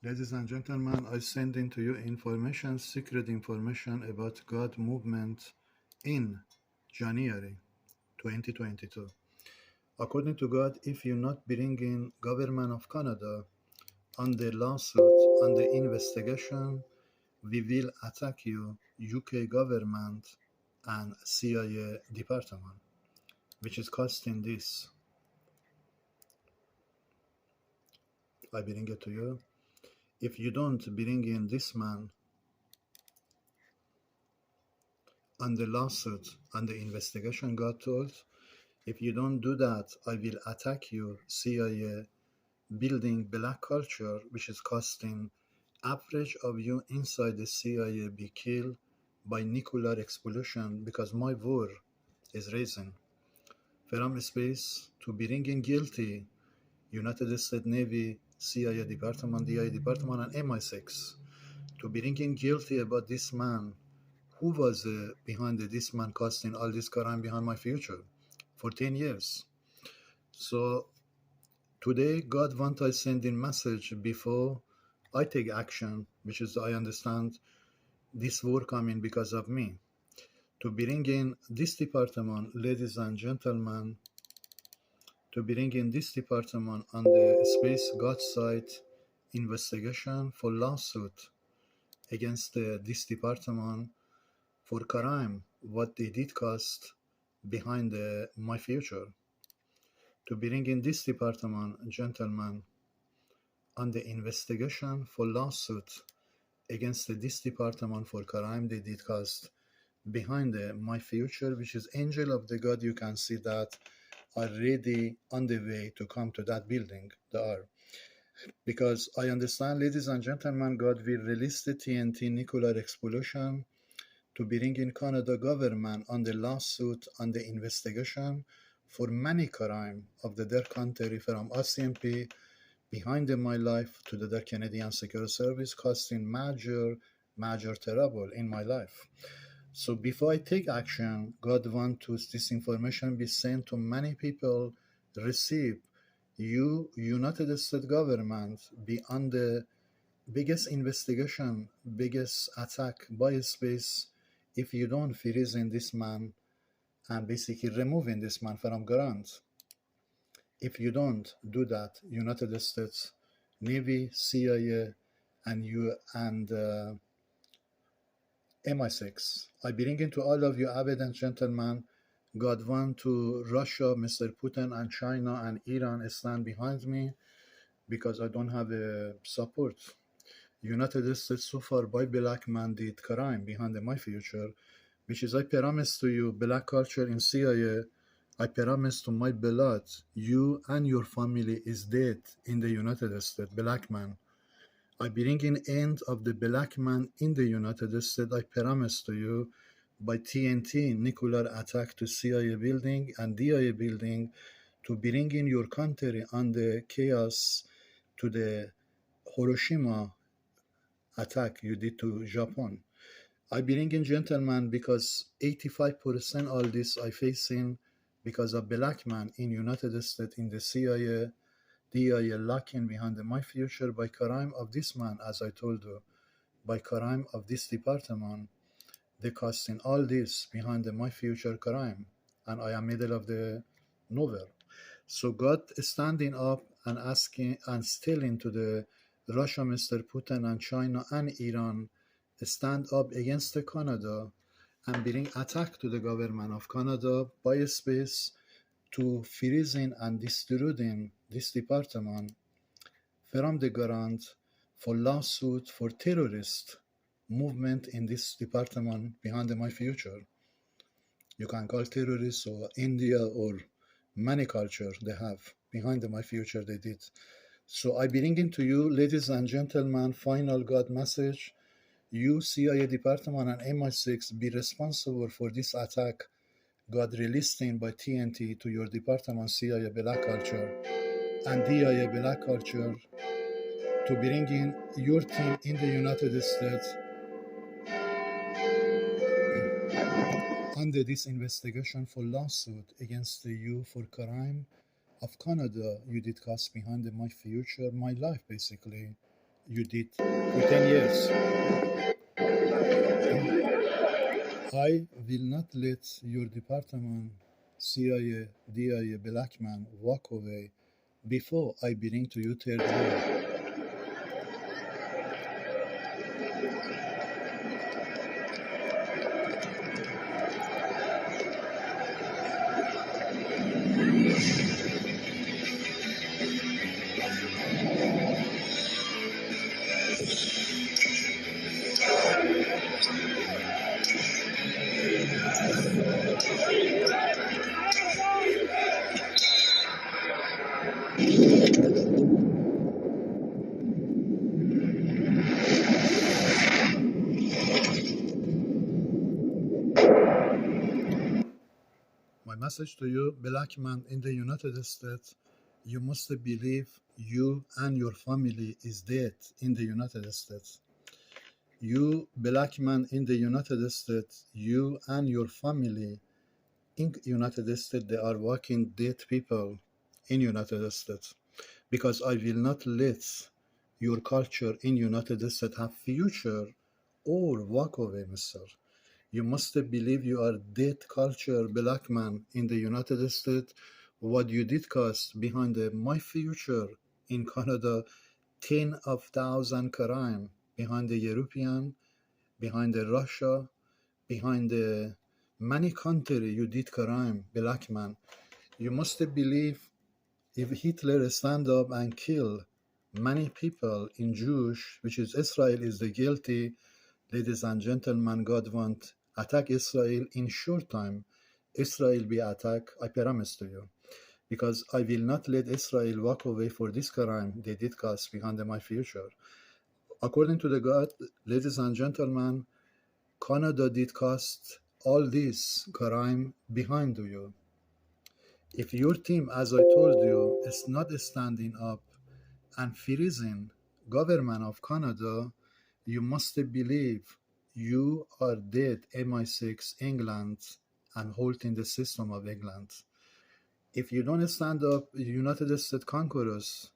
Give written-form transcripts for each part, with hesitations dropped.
Ladies and gentlemen, I send in to you information, secret information about God movement in January 2022. According to God, if you not bring in government of Canada on the lawsuit, on the investigation, we will attack you, UK government and CIA department, which is costing this. I bring it to you. If you don't bring in this man on the lawsuit, on the investigation, God told, if you don't do that, I will attack you, CIA, building black culture, which is costing average of you inside the CIA be killed by nuclear explosion because my war is raising. From space to bringing guilty United States Navy, CIA Department, DIA Department, and mi6 to bringing guilty about this man who was behind this man casting all this crime behind my future for 10 years. So today, God wants I send in message before I take action, which is I understand this war coming because of me. To bring in this department, ladies and gentlemen, to bring in this department on the Space God site investigation for lawsuit against this department for crime, what they did cost behind my future. To bring in this department, gentlemen, on the investigation for lawsuit against this department for crime they did cost behind my future, which is angel of the God. You can see that already on the way to come to that building. They are. Because I understand, ladies and gentlemen, God will release the TNT nuclear explosion to bring in Canada government on the lawsuit, on the investigation for many crime of their country from RCMP behind my life to the Canadian Security Service, costing major trouble in my life. So before I take action, God wants this information be sent to many people, receive. You, United States government, be on the biggest investigation, biggest attack by space if you don't freeze in this man and basically removing this man from ground. If you don't do that, United States Navy, CIA, and you and mi6, I bring into all of you evidence, gentlemen. God want to Russia, Mr. Putin, and China and Iran stand behind me because I don't have a support. United States so far by black man did crime behind my future, which is I promise to you, black culture in CIA. I promise to my blood, you and your family is dead in the United States, black man. I bring in end of the black man in the United States, I promise to you, by TNT nuclear attack to CIA building and DIA building to bring in your country on the chaos to the Hiroshima attack you did to Japan. I bring in gentlemen because 85% all this I facing because of black man in United States in the CIA, DIA locking behind my future by crime of this man, as I told you, by crime of this department. They costing all this behind my future crime, and I am middle of the nowhere. So God is standing up and asking and telling to the Russia, Mr. Putin, and China and Iran stand up against Canada and bring attack to the government of Canada by space to freezing and destroying this department from the ground for lawsuit for terrorist movement in this department behind my future. You can call terrorists or India or many culture they have behind my future they did. So I bring into you, ladies and gentlemen, final God message. You, CIA department and mi6, be responsible for this attack God releasing by TNT to your department, CIA black culture and DIA black culture to bring in your team in the United States under this investigation for lawsuit against you for crime of Canada you did cast behind my future, my life basically, you did for 10 years. I will not let your department, CIA, DIA, black man walk away before I bring to you third war. My message to you, black man in the United States, you must believe you and your family is dead in the United States. You, black man in the United States, you and your family in United States, they are walking dead people in United States. Because I will not let your culture in United States have future or walk away, mister. You must believe you are dead culture, black man in the United States. What you did cost behind my future in Canada, 10,000 crime behind the European, behind the Russia, behind the many country you did crime, black man. You must believe if Hitler stand up and kill many people in Jewish, which is Israel is the guilty, ladies and gentlemen, God want attack Israel in short time. Israel be attacked, I promise to you. Because I will not let Israel walk away for this crime they did cause behind my future. According to the God, ladies and gentlemen, Canada did cost all this crime behind you. If your team, as I told you, is not standing up and freezing government of Canada, you must believe you are dead mi6 England and holding the system of England. If you don't stand up, United States conquerors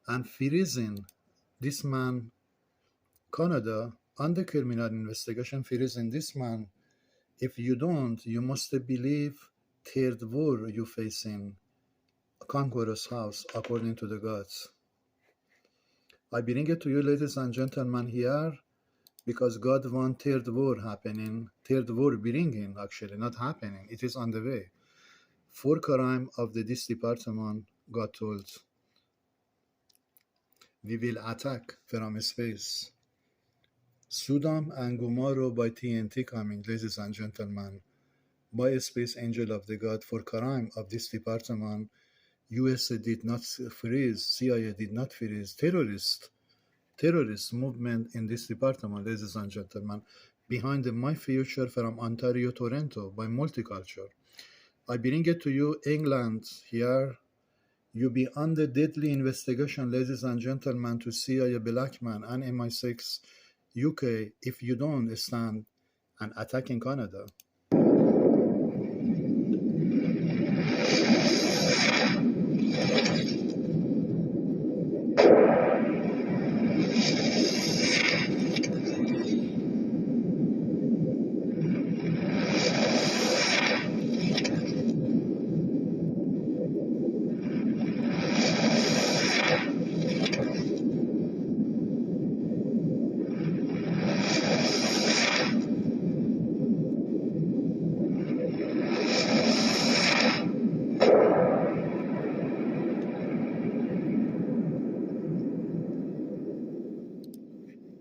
and freezing this man, Canada, under criminal investigation, freezing this man, if you don't, you must believe third war you facing conqueror's house according to the gods. I bring it to you, ladies and gentlemen, here because God wants third war happening, third war bringing, actually, not happening. It is on the way. For crime of this department, God told, we will attack from space. Sodom and Gomorrah by TNT coming, ladies and gentlemen, by space angel of the God for crime of this department. US did not freeze, CIA did not freeze, terrorist movement in this department, ladies and gentlemen, behind my future from Ontario, Toronto, by multicultural. I bring it to you, England, here. You be under deadly investigation, ladies and gentlemen, to CIA black man and mi6 UK if you don't stand and attack in Canada.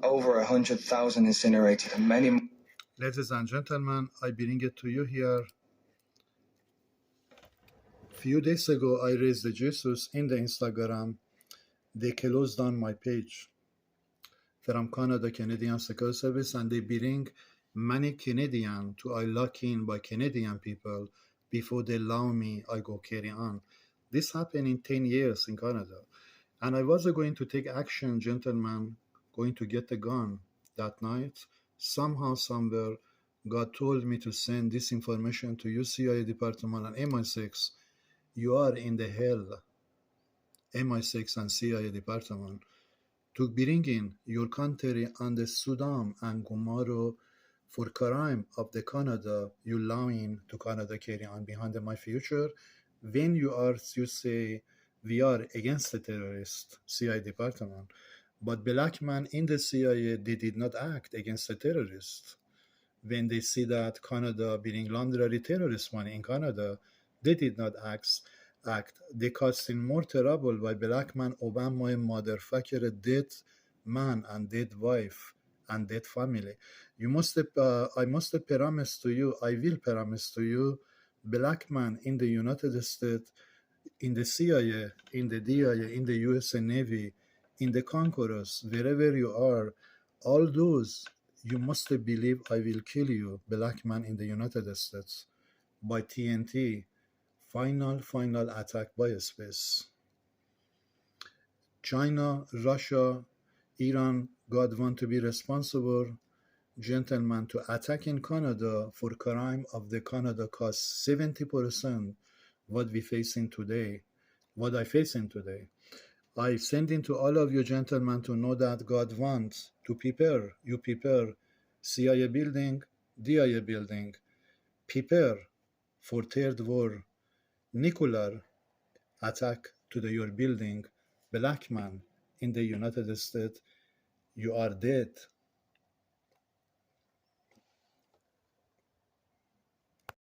Over 100,000 incinerated and many. Ladies and gentlemen, I bring it to you here. Few days ago, I raised the Jesus in the Instagram. They closed down my page from Canada Canadian Security Service, and they bring many Canadian to I lock in by Canadian people before they allow me I go carry on. This happened in 10 years in Canada. And I was going to take action, gentlemen, going to get a gun that night. Somehow, somewhere, God told me to send this information to you, CIA department and mi6. You are in the hell, mi6 and CIA department, to bring in your country on the Sudan and Gomaro for crime of the Canada, you allowing to Canada carry on behind my future. When you say we are against the terrorist CIA department, but black man in the CIA, they did not act against the terrorists. When they see that Canada being laundering terrorist money in Canada, they did not act. They caused in more trouble by black man Obama motherfucker dead man and dead wife and dead family. I must promise to you, I will promise to you, black man in the United States, in the CIA, in the DIA, in the US Navy, in the Conquerors, wherever you are, all those, you must believe I will kill you, black man in the United States, by TNT, final attack by space. China, Russia, Iran, God want to be responsible, gentlemen, to attack in Canada for crime of the Canada cost 70% what we facing today, what I facing today. I send in to all of you gentlemen to know that God wants to prepare, you prepare CIA building, DIA building, prepare for third war, nuclear attack to your building, black man in the United States, you are dead.